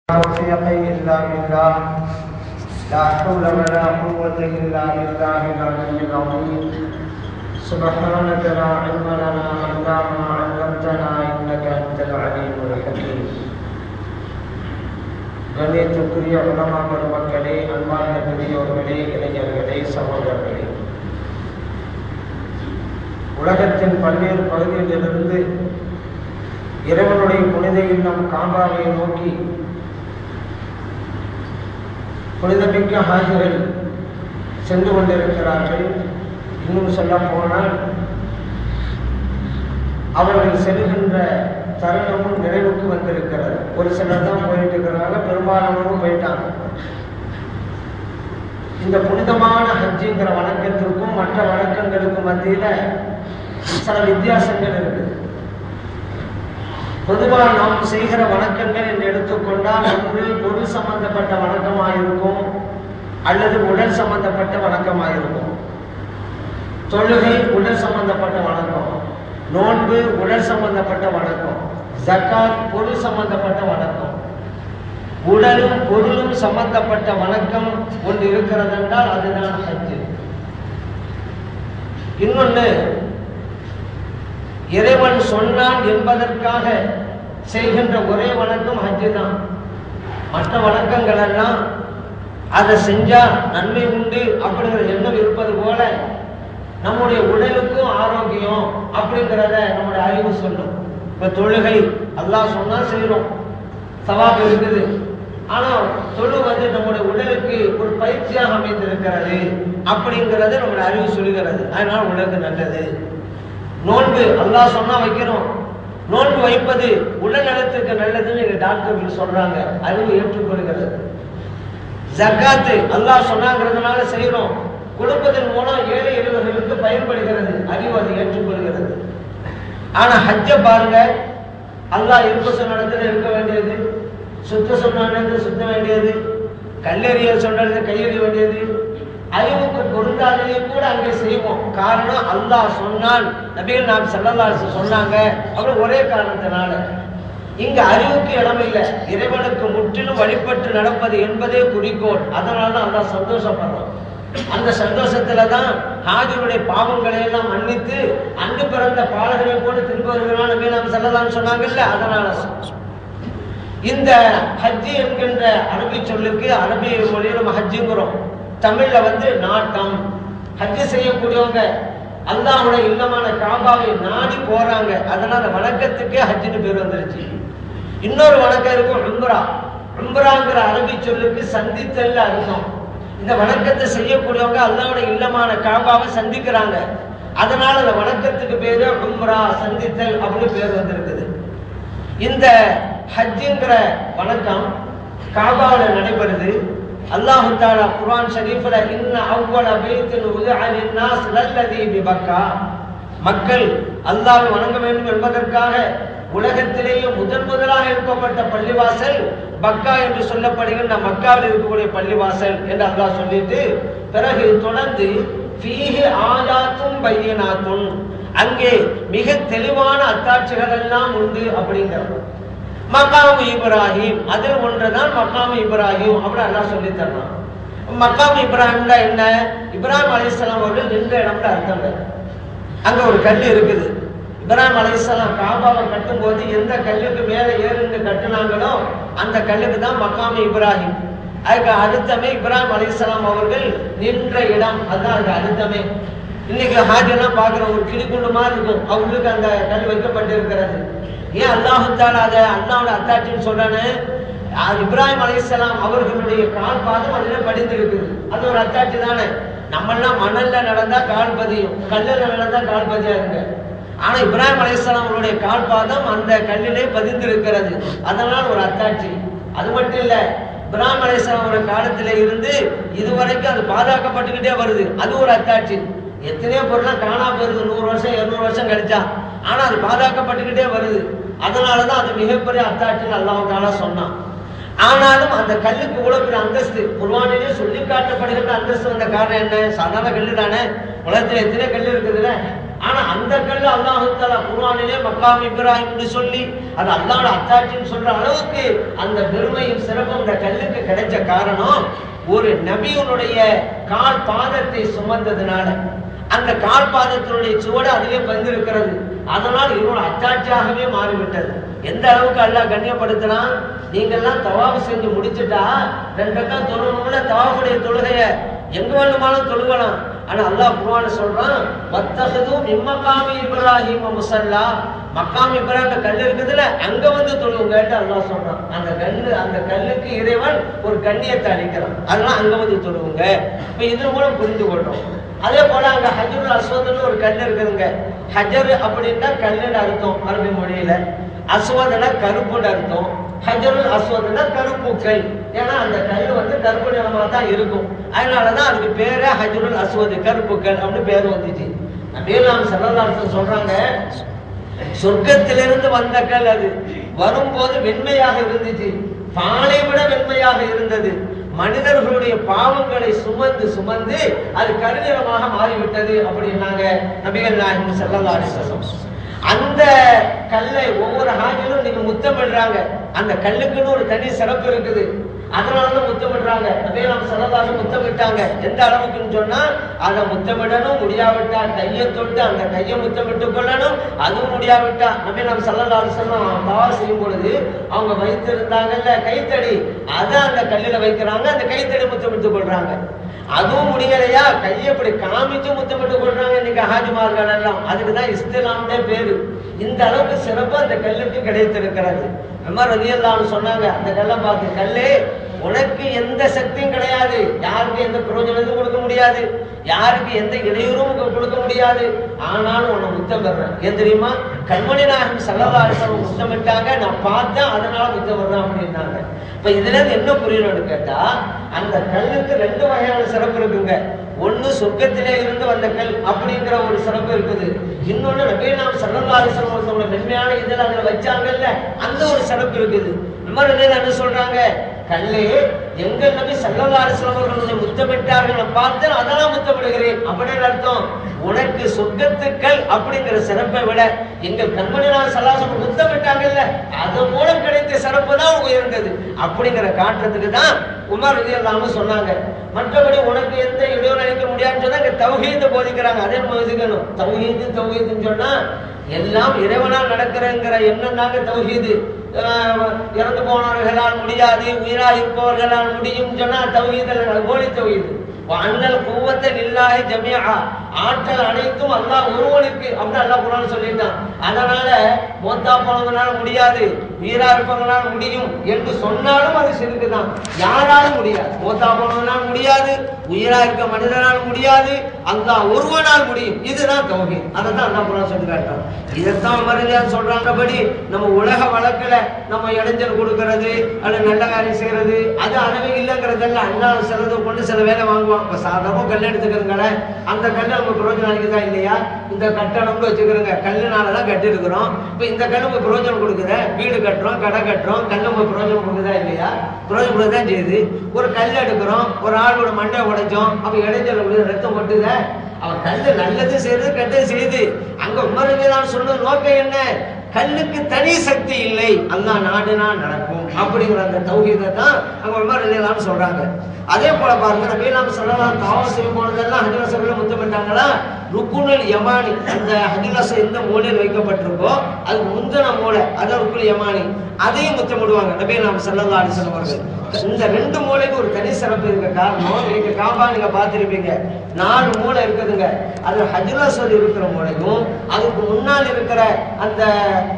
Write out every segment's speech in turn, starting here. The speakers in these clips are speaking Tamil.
توفيق إلا بالله لا حول ولا قوة إلا بالله العلي العظيم سبحانك لا علم لنا إلا ما علمتنا إنك أنت العليم الحكيم. கண்ணியத்துக்குரிய உலமா பெருமக்களே, அன்பார்ந்த பெரியோர்களே, இளைஞர்களே, சகோதரர்களே, உலகத்தின் பல்வேறு பகுதிகளிலிருந்து இறைவனுடைய புனித இல்லம் காபாவை நோக்கி புனிதமிக்க ஹாஜிகள் சென்று கொண்டிருக்கிறார்கள். இன்னும் சொல்ல போனால் அவர்கள் செல்கின்ற தருணமும் நிறைவுக்கு வந்திருக்கிறது. ஒரு சிலர் தான் போயிட்டு இருக்கிறாங்க, பெரும்பாலானவரும் போயிட்டாங்க. இந்த புனிதமான ஹஜ்ஜிங்கிற வணக்கத்திற்கும் மற்ற வணக்கங்களுக்கும் மத்தியில சில வித்தியாசங்கள் இருக்குது. பொதுவாக நாம் செய்கிற வணக்கங்கள் என்று எடுத்துக்கொண்டால் ஒன்று பொருள் சம்பந்தப்பட்ட வணக்கமாக இருக்கும், அல்லது உடல் சம்பந்தப்பட்ட வணக்கமாக இருக்கும். தொழுகை உடல் சம்பந்தப்பட்ட வணக்கம், நோன்பு உடல் சம்பந்தப்பட்ட வணக்கம், ஜக்காத் பொருள் சம்பந்தப்பட்ட வணக்கம். உடலும் பொருளும் சம்பந்தப்பட்ட வணக்கம் ஒன்று இருக்கிறது என்றால் அதுதான் ஹஜ். இன்னொன்று, இறைவன் சொன்னான் என்பதற்காக செய்கின்ற ஒரே வணக்கம் ஹஜ் தான். மற்ற வணக்கங்கள் எல்லாம் அதை செஞ்சா நன்மை உண்டு அப்படிங்கிற எண்ணம் இருப்பது போல நம்முடைய உடலுக்கும் ஆரோக்கியம் அப்படிங்கிறத நம்முடைய அறிவு சொல்லும். இப்ப தொழுகை அல்லாஹ் சொன்னா செய்யறோம், சவாப் இருக்குது. ஆனா தொழுவது நம்முடைய உடலுக்கு ஒரு பயிற்சியாக அமைந்திருக்கிறது அப்படிங்கிறது நம்முடைய அறிவு சொல்லுகிறது. அதனால உடலுக்கு நல்லது. நோன்பு அல்லாஹ் சொன்னா வைக்கிறோம், நோன்பு வைப்பது உடல் நலத்திற்கு நல்லதுன்னு எங்க டாக்டர்கள் சொல்றாங்க, அறிவு ஏற்றுக்கொள்கிறது. ஜக்காத்து அல்லாஹ் சொன்னாங்கிறதுனால செய்யறோம், கொடுப்பதன் மூலம் ஏழை எளியவர்களுக்கு பயன்படுகிறது, அறிவு அதை ஏற்றுக்கொள்கிறது. ஆனா ஹஜ்ஜ பாருங்க, அல்லாஹ் இருக்க சொன்ன இடத்துல இருக்க வேண்டியது, சுத்த சொன்ன இடத்துல சுத்த வேண்டியது, கல்லெறிய சொன்ன இடத்துல கையெறிய வேண்டியது, அறிவுக்கு பொருந்தாததையே கூட அங்கே செய்வோம். காரணம் அல்லாஹ் சொன்னால், நபிகள் நாம் ஸல்லல்லாஹு அலைஹி வஸல்லம் சொன்னாங்க, அப்புறம் ஒரே காரணத்தினால. இங்க அறிவுக்கு இடம் இல்லை, இறைவனுக்கு முற்றிலும் வழிபட்டு நடப்பது என்பதே குறிக்கோள். அதனாலதான் அல்லாஹ் சந்தோஷப்படுறோம். அந்த சந்தோஷத்துல தான் ஹாஜியுடைய பாவங்களை எல்லாம் மன்னித்து அன்று பிறந்த பாலகனை போட்டு திரும்ப வருகிறான் நபி நாம் ஸல்லல்லாஹு அலைஹி வஸல்லம் சொன்னாங்கல்ல. அதனால இந்த ஹஜ் என்கின்ற அரபி சொல்லுக்கு அரபி மொழியில நம்ம ஹஜ்ஜுங்கிறோம், தமிழ்ல நாட்டம். ஹஜ் செய்யக்கூடியவங்க அல்லாஹ்வுடைய இல்லமான காபாவை நாடி போறாங்க, அதனால வணக்கத்துக்கே ஹஜ்ஜுன்னு பேர் வந்துருச்சு. இன்னொரு வணக்கம் இருக்கும் உம்ரா. உம்ராங்கிற அரபி சொல்லுக்கு சந்தித்தல் அர்த்தம். இந்த வணக்கத்தை செய்யக்கூடியவங்க அல்லாஹ்வுடைய இல்லமான காபாவை சந்திக்கிறாங்க, அதனால அந்த வணக்கத்துக்கு பேரு உம்ரா, சந்தித்தல் அப்படின்னு பேர் வந்திருக்குது. இந்த ஹஜ்ஜுங்கிற வணக்கம் காபாவில் நடைபெறுது. அல்லாஹு தஆலா குர்ஆன் ஷரீஃப்ல இன்ன அவ்வல பைத்தின் உதிஅ லின்னாஸ் லல்லதி பிபக்கா, மக்கள் அல்லாஹ்வை வணங்க வேண்டும் என்பதற்காக உலகத்திலேயே முதலாக எழுப்பப்பட்ட பள்ளிவாசல் பக்கா என்று சொல்லப்படுகின்ற மக்காவில் இருக்கக்கூடிய பள்ளிவாசல் என்று அல்லாஹ் சொல்லிட்டு பிறகு தொடர்ந்து ஃபீஹி ஆயாத்தும் பையினாத்துன், அங்கே மிக தெளிவான அத்தாட்சிகள் எல்லாம் உண்டு அப்படிங்கிறார். மகாம் இப்ராஹிம், அதில் ஒன்றுதான் மகாம் இப்ராஹிம் அப்படின்னு அல்லாஹ் சொல்லி தரலாம். மகாம் இப்ராஹிம்னா என்ன? இப்ராஹிம் அலைஹிஸ்ஸலாம் அவர்கள் நின்ற இடம்ல அர்த்தம். அங்க ஒரு கல் இருக்குது. இப்ராஹிம் அலைஹிஸ்ஸலாம் காபாவை கட்டும் போது எந்த கல்லுக்கு மேல ஏறிட்டு கட்டினாங்களோ அந்த கல்லுக்கு தான் மகாம் இப்ராஹிம். அதுக்கு அர்த்தமே இப்ராஹிம் அலைஹிஸ்ஸலாம் அவர்கள் நின்ற இடம், அதுதான் அதுக்கு அர்த்தமே. இன்னைக்கு ஹாஜெல்லாம் பார்க்குறோம், ஒரு கிளிக்குண்டு மாதிரி இருக்கும், அவங்களுக்கு அந்த கல் வைக்கப்பட்டிருக்கிறது. ஏன் அல்லாஹு தஆலா அதை அல்லாஹ்வுடைய அத்தாட்சின்னு சொல்றானே? இப்ராஹிம் அலைஹிஸ்ஸலாம் அவர்களுடைய கால் பாதம் அதில் படிந்து இருக்குது, அது ஒரு அத்தாட்சி தானே. நம்மெல்லாம் மணல்ல நடந்தா கால் பதியும், கல்லில் நடந்தா கால் பதியாதுங்க. ஆனா இப்ராஹிம் அலைஹிஸ்ஸலாம் அவருடைய கால் பாதம் அந்த கல்லிலே பதிந்து இருக்கிறது, அதனால ஒரு அத்தாட்சி. அது மட்டும் இல்ல, இப்ராஹிம் அலைஹிஸ்ஸலாம் அவருடைய காலத்திலே இருந்து இதுவரைக்கும் அது பாதுகாக்கப்பட்டுக்கிட்டே வருது, அது ஒரு அத்தாட்சி. எத்தனையோ பொருளாம் காணா போயிருது 100 வருஷம் 200 வருஷம் கழிச்சா, ஆனா அது பாதுகாக்கப்பட்டுக்கிட்டே வருது. அதனாலதான் அது மிகப்பெரிய அத்தாட்சின்னு அல்லாஹ் தஆலா சொன்னான். ஆனாலும் அந்த கல்லுக்கு இவ்வளவு பெரிய அந்தஸ்து குர்ஆனிலே சொல்லி காட்டப்படுகின்ற அந்தஸ்து வந்த காரணம் என்ன? சாதாரண கல்லு தானே, உலகத்துல எத்தனை கல் இருக்குதுல்ல, ஆனா அந்த கல் அல்லாஹ் தஆலா குர்ஆனிலே மக்காம் இப்ராஹிம்னு சொல்லி அது அல்லாஹ்வோட அத்தாட்சின்னு சொல்ற அளவுக்கு அந்த பெருமையும் சிறப்பும் இந்த கல்லுக்கு கிடைச்ச காரணம் ஒரு நபியினுடைய கால் பாதத்தை சுமந்ததுனால. அந்த கால் பாதத்தினுடைய சுவடு அதிலே வந்திருக்கிறது. அதனால் இவரோட அத்தாட்சியாகவே மாறிவிட்டது. எந்த அளவுக்கு அல்லாஹ் கண்ணியப்படுத்தினான். நீங்கள்லாம் தவாஃப் செஞ்சு முடிச்சுட்டா 2 ரக்காத் தொழுகணும்ல, தவாஃபுடைய தொழுகைய எங்க வேணுமாலும் தொழுகலாம். ஆனா அல்லாஹ் குர்ஆன்ல சொல்றான், வத்தஹது மின் மகாமி இப்ராஹிம் முஸல்லா, மக்காம் இப்ராஹிம் கல் இருக்குதுல அங்க வந்து தொழுவுங்கன்னு அல்லாஹ் சொல்றான். அந்த கல்லுக்கு இறைவன் ஒரு கண்ணியத்தை அளிக்கிறான். அதனால அங்க வந்து தொழுவுங்க. இப்ப இதன் மூலம் புரிந்து கொள்றோம். அதே போல அங்க ஹஜ்ருல் அஸ்வத்னு ஒரு கல் இருக்குதுங்க. ஹஜர் அப்படின்னா கல்லுன்னு அர்த்தம் அரபி மொழியில. அஸ்வத்னா கருப்புன்னு அர்த்தம். ஹஜருல் அஸ்வத்னா கருப்பு கல். ஏன்னா அந்த கல் வந்து கருப்பு நிறமா தான் இருக்கும். அதனாலதான் அதுக்கு பேரே ஹஜருல் அஸ்வத், கருப்பு கல் அப்படின்னு பேர் வந்துச்சு. நபியல்லாஹ் ஸல்லல்லாஹு அலைஹி வஸல்லம் சொல்றாங்க, சொர்க்கத்திலிருந்து வந்த கல் அது. வரும்போது வெண்மையாக இருந்துச்சு, பாலை விட வெண்மையாக இருந்தது. மனிதர்களுடைய பாவங்களை சுமந்து சுமந்து அது கருநிறமாக மாறிவிட்டது அப்படின்னாங்க நபிகள் நாயகம் ஸல்லல்லாஹு அலைஹி வஸல்லம். அந்த கல்லை ஒவ்வொரு ஹாஜிலும் நீங்க முத்தமிடுறாங்க. அந்த கல்லுக்குன்னு ஒரு தனி சிறப்பு இருக்குது. அதனாலதான் முத்தமிடுறாங்க. நபிகள் ஸல்லல்லாஹு அலைஹி வஸல்லம் முத்தமிட்டாங்க. எந்த அளவுக்குன்னு சொன்னா, அதை முத்தமிடணும், முடியாவிட்டா கையை தொட்டு அந்த கையை முத்தமிட்டு கொள்ளணும். அதுவும் முடியாவிட்டா நபிகள் ஸல்லல்லாஹு அலைஹி வஸல்லம் தவாஃப் செய்யும் பொழுது அவங்க வைத்திருந்தாங்கல்ல கைத்தடி, அதை அந்த கல்லில வைக்கிறாங்க. அந்த கைத்தடி முத்தமிட்டு கொள்றாங்க. அதுவும் முடியலையா, கையை இப்படி காமிச்சு முத்தமிட்டு கொள்றாங்க இன்னைக்கு ஹாஜிமார்கள் எல்லாம். அதுக்குதான் இஸ்திலாம்னே பேரு. இந்த அளவுக்கு சிறப்பு அந்த கல்லுக்கு கிடைத்திருக்கிறது. உமர் ரலியல்லாஹு அன்ஹு சொன்னாங்க, அந்த கல்லை பார்த்து, கல்லே உனக்கு எந்த சக்தியும் கிடையாது, யாருக்கு எந்த பிரயோஜனமும் கொடுக்க முடியாது, யாருக்கு எந்த இடையூறும் கொடுக்க முடியாது. ஆனாலும் உன்னை முத்தம் பெறேன். ஏன் தெரியுமா, கண்மணி நாயகம் ஸல்லல்லாஹு அலைஹி வஸல்லம் முத்தமிட்டாங்க, நான் பார்த்தேன், அதனால முத்தம் பெறேன் அப்படின்னாங்க. இப்ப இதுல என்ன புரியணும்னு கேட்டா, அந்த கல்லுக்கு 2 வகையான சிறப்பு இருக்குங்க. ஒண்ணு சொர்க்கத்திலே இருந்து வந்த கல் அப்படிங்கிற ஒரு சிறப்பு இருக்குது. இன்னொன்னு நபிகள் ஸல்லல்லாஹு அலைஹி வஸல்லம் மென்மையான இதில் அதுல வச்சாங்கல்ல, அந்த ஒரு சிறப்பு இருக்குது. உமர் என்ன சொல்றாங்க, கல்லே எங்கள் நபி ஸல்லல்லாஹு அலைஹி வஸல்லம் அவர்கள் முத்தமிட்டார்கள் பார்த்தேன், அதெல்லாம் முத்தமிடுகிறேன் அப்படின்னு அர்த்தம். உனக்கு சொர்க்கத்துக்கள் அப்படிங்கிற சிறப்பை விட எங்கள் கண்மணியார் ஸல்லல்லாஹு அலைஹி வஸல்லம் முத்தமிட்டாங்கல்ல, அதன் மூலம் கிடைத்த சிறப்பு தான் உயர்ந்தது அப்படிங்கிற காட்டுறதுக்கு தான் உமர் ரலியல்லாஹு அன்ஹு சொன்னாங்க. மற்றபடி உனக்கு எந்த இடையூறு அளிக்க முடியாதுன்னு சொன்னா இங்க தௌஹீதை போதிக்கிறாங்க. அதே போதிக்கணும். தௌஹீதுன்னு சொன்னா எல்லாம் இறைவனால் நடக்கிறங்கிற எண்ணம் தாங்க தௌஹீது. இறந்து போனவர்களால் முடியாது, உயிராக இருப்பவர்களால் முடியும் சொன்னா தௌஹீது போலி தௌஹீது. அண்ணல் குவத்தை நில்லாஹி ஜமீஆ, ஆற்றல் அனைத்தும் அல்லாஹ் ஒருவனுக்கு அப்படின்னு அல்லாஹ் குர்ஆன்ல சொல்லிட்டான். அதனால மௌத்தா போனவங்களால முடியாது, உயிரா இருப்பவங்களால முடியும் என்று சொன்னாலும் அது சிறுக்கு தான். யாராலும் முடியாது, மௌத்தா போனவங்களால முடியாது, உயிரா இருக்க மனிதனால் முடியாது, அல்லாஹ் ஒருவனால் முடியும். இதுதான் தௌஹீத். அதை தான் அல்லாஹ் குர்ஆன் சொல்லி காட்டான். இதைத்தான் மறுபடியும் சொல்றாங்கபடி நம்ம உலக வழக்குல நம்ம இடைஞ்சல் கொடுக்கறது அல்லது நல்ல காரியம் செய்யறது அது அளவே இல்லைங்கிறதெல்லாம் அல்லாஹ் சிலதை கொண்டு சில வேலை வாங்குவான். இப்போ சாதாரண கல் எடுத்துக்கிறங்களேன், அந்த கல் நம்ம பிரயோஜனம் அளிக்குதா இல்லையா? இந்த கட்டணம்னு வச்சுக்கிறோங்க, கல்லுனால தான் கட்டிருக்கிறோம். இப்போ இந்த கல் நம்ம பிரயோஜனம் கொடுக்குற, வீடு கட்டுறோம், கடை கட்டுறோம், கல் நம்ம பிரயோஜனம் கொடுக்குதா இல்லையா? பிரயோஜனம் கொடுக்க தான் செய்யுது. ஒரு கல் எடுக்கிறோம், ஒரு ஆளோட மண்டை உடைச்சோம், அப்போ இடைஞ்சல் ரத்தம் கொட்டுத. அவன் கல்லு நல்லது செய்யுது, கெட்டது செய்யுது. அங்க உமரவியலான்னு சொன்ன நோக்கம் என்ன? கல்லுக்கு தனி சக்தி இல்லை, அல்லாஹ் நாடுனா நடக்கும் அப்படிங்கிற அந்த தௌஹீதை தான் அங்க உமர் ரலியல்லாஹு சொல்றாங்க. அதே போல பாருங்க, நபிகள் ஸல்லல்லாஹு அலைஹி வஸல்லம் செய்யும் பொழுதெல்லாம் ஹஜ்ர் அஸ்வத்ல முத்தமிட்டாங்களா? ருக்குனுல் யமானி, அந்த ஹஜ்ர் அஸ்வத் எந்த மூலையில் வைக்கப்பட்டிருக்கோ அது முந்தின மூலை, அதான் ருக்குல் யமானி, அதையும் முத்தமிடுவாங்க நபிகள் ஸல்லல்லாஹு அலைஹி வஸல்லம் அவர்கள். இந்த 2 மூலைக்கு ஒரு தனி சிறப்பு இருக்க காரணம், நீங்க காபா நீங்க பார்த்திருப்பீங்க, 4 மூலை இருக்குதுங்க. அது ஹஜ்ர் அஸ்வத் இருக்கிற மூலையும் அதுக்கு முன்னால் இருக்கிற அந்த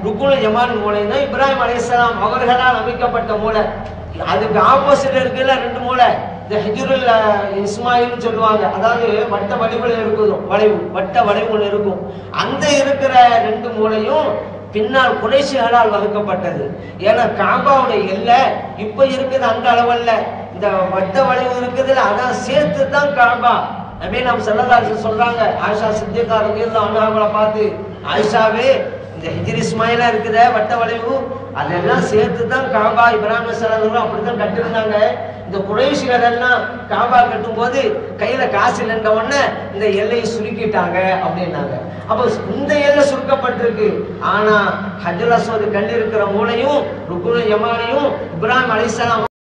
ருக்குனுல் யமானி மூலையும் தான் இப்ராஹிம் அலைஹிஸ்ஸலாம் அவர்களால் அமைக்கப்பட்ட மூலை. அதுக்கு ஆப்போசிட் இருக்குல்ல 2 மூலை, இந்த ஹிஜ்ருல் இஸ்மாயில் சொல்லுவாங்க. அதாவது வட்ட வடிவுல இருக்கும், வட்ட வளைவு இருக்கும். அந்த இருக்கிற 2 மூலையும் பின்னால் குறைஷிகளால் வகுக்கப்பட்டது. ஏன்னா காபாவுடைய எல்லை இப்ப இருக்குது அந்த அளவல்ல, இந்த வட்ட வளைவு இருக்குதுல அதான் சேர்த்து தான் காபா. நபி ஸல்லல்லாஹு அலைஹி வஸல்லம் சொல்றாங்க, ஆயிஷா சித்திகா ரலியல்லாஹு அன்ஹாவை பார்த்து, ஆயிஷாவே இந்த ஹிஜ்ரி இஸ்மாயிலா இருக்குதே வட்ட வளைவு, அதெல்லாம் சேர்த்து தான் காபா இப்ராஹிம் அலைஹிஸ்ஸலாம் அப்படித்தான் கட்டியிருந்தாங்க. இந்த குறைஷிகள் எல்லாம் காபா கட்டும் போது கையில காசு இல்லைன்ற உடனே இந்த எல்லையை சுருக்கிட்டாங்க அப்படின்னாங்க. அப்போ இந்த எல்லை சுருக்கப்பட்டிருக்கு. ஆனா ஹஜ்ருல் அஸ்வத் கல் இருக்கிற மூலையும் ருக்குனுல் யமானியும் இப்ராஹிம் அலைஹிஸ்ஸலாம்